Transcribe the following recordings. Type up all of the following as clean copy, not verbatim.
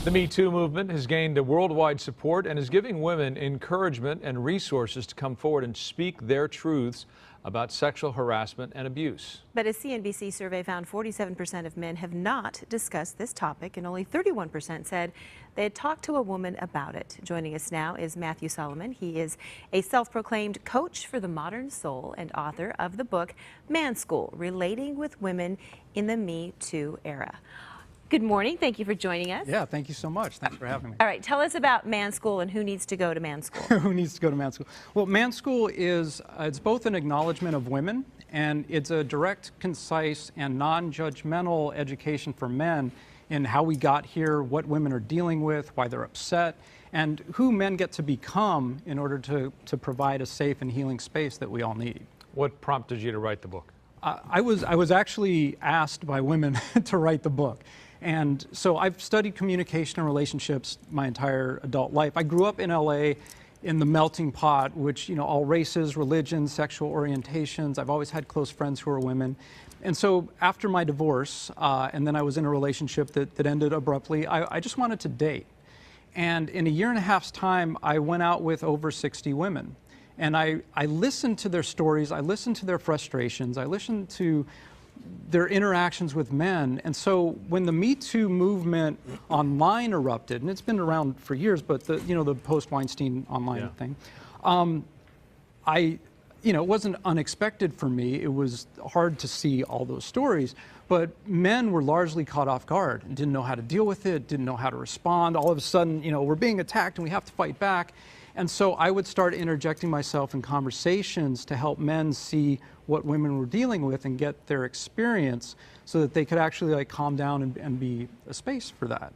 The Me Too movement has gained a worldwide support and is giving women encouragement and resources to come forward and speak their truths about sexual harassment and abuse. But a CNBC survey found 47% of men have not discussed this topic, and only 31% said they had talked to a woman about it. Joining us now is Matthew Solomon. He is a self-proclaimed coach for the modern soul and author of the book Man School, Relating with Women in the Me Too Era. Good morning. Thank you for joining us. Yeah, thank you so much. Thanks for having me. All right, tell us about Man School and who needs to go to Man School. Who needs to go to Man School? Well, Man School is it's both an acknowledgement of women, and it's a direct, concise, and non-judgmental education for men in how we got here, what women are dealing with, why they're upset, and who men get to become in order to provide a safe and healing space that we all need. What prompted you to write the book? I was actually asked by women to write the book. And so I've studied communication and relationships my entire adult life. I grew up in LA in the melting pot, which, all races, religions, sexual orientations. I've always had close friends who are women. And so after my divorce, and then I was in a relationship that ended abruptly, I just wanted to date. And in a year and a half's time, I went out with over 60 women. And I listened to their stories, I listened to their frustrations, I listened to their interactions with men. And so when the Me Too movement online erupted, and it's been around for years, but the post-Weinstein online thing, it wasn't unexpected for me. It was hard to see all those stories, but men were largely caught off guard and didn't know how to deal with it, didn't know how to respond. All of a sudden, we're being attacked and we have to fight back. And so I would start interjecting myself in conversations to help men see what women were dealing with and get their experience so that they could actually calm down and be a space for that.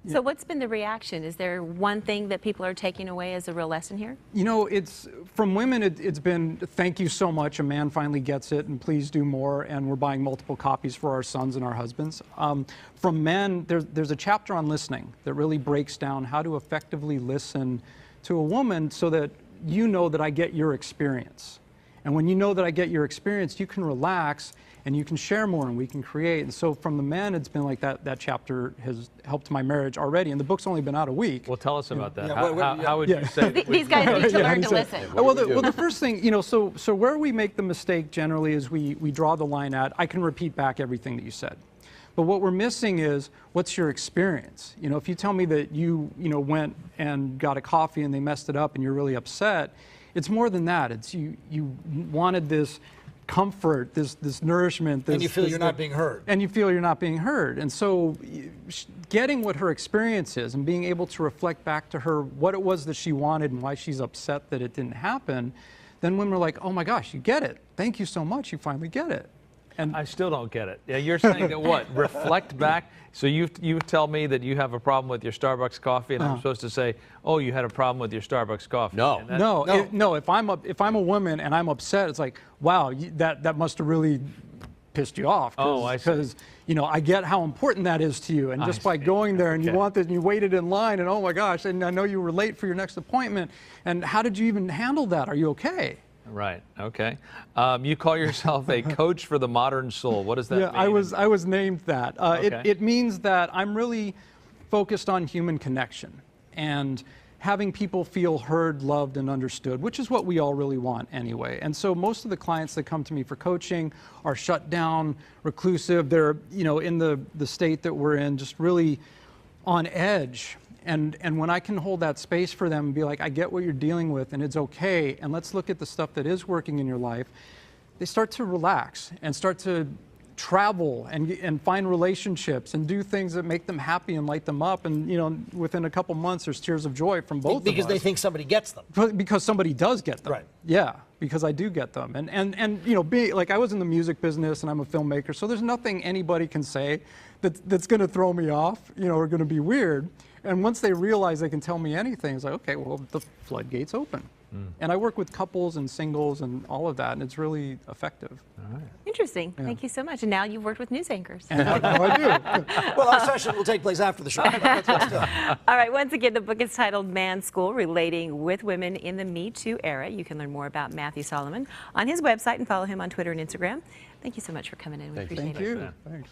So what's been the reaction? Is there one thing that people are taking away as a real lesson here? It's from women, it's been, thank you so much, a man finally gets it, and please do more, and we're buying multiple copies for our sons and our husbands. From men, there's a chapter on listening that really breaks down how to effectively listen to a woman so that you know that I get your experience. And when you know that I get your experience, you can relax and you can share more and we can create. And so from the men, it's been like that chapter has helped my marriage already. And the book's only been out a week. Well, tell us about that. How would you say? These guys need to learn to listen. Well, the first thing, so where we make the mistake generally is we draw the line at, I can repeat back everything that you said. But what we're missing is, what's your experience? If you tell me that you went and got a coffee and they messed it up and you're really upset, it's more than that. It's you wanted this comfort, this nourishment. And you feel you're not being heard. And you feel you're not being heard. And so getting what her experience is and being able to reflect back to her what it was that she wanted and why she's upset that it didn't happen, then women are like, oh my gosh, you get it. Thank you so much, you finally get it. And I still don't get it. Yeah, you're saying that what? Reflect back? So you tell me that you have a problem with your Starbucks coffee, and I'm supposed to say, oh, you had a problem with your Starbucks coffee. No. If I'm a woman and I'm upset, it's like, wow, that must have really pissed you off. Oh, I see. Because I get how important that is to you, and just by going there and you want this, and you waited in line, and oh my gosh, and I know you were late for your next appointment, and how did you even handle that? Are you okay? Right. Okay. You call yourself a coach for the modern soul. What does that mean? I was named that. Okay. It means that I'm really focused on human connection and having people feel heard, loved, and understood, which is what we all really want anyway. And so most of the clients that come to me for coaching are shut down, reclusive. They're in the state that we're in, just really on edge. And when I can hold that space for them and be like, I get what you're dealing with and it's okay, and let's look at the stuff that is working in your life, they start to relax and start to travel and find relationships and do things that make them happy and light them up. And within a couple months, there's tears of joy from both of us. Because they think somebody gets them. Because somebody does get them. Right. Yeah, because I do get them. And being like, I was in the music business and I'm a filmmaker, so there's nothing anybody can say that's going to throw me off, or going to be weird. And once they realize they can tell me anything, it's like, okay, well, the floodgates open. And I work with couples and singles and all of that, and it's really effective. All right. Interesting. Yeah. Thank you so much. And now you've worked with news anchors. And now I do. Well, our session will take place after the show. All right. Once again, the book is titled Man School, Relating with Women in the Me Too Era. You can learn more about Matthew Solomon on his website and follow him on Twitter and Instagram. Thank you so much for coming in. We appreciate it. Thank you. Thanks.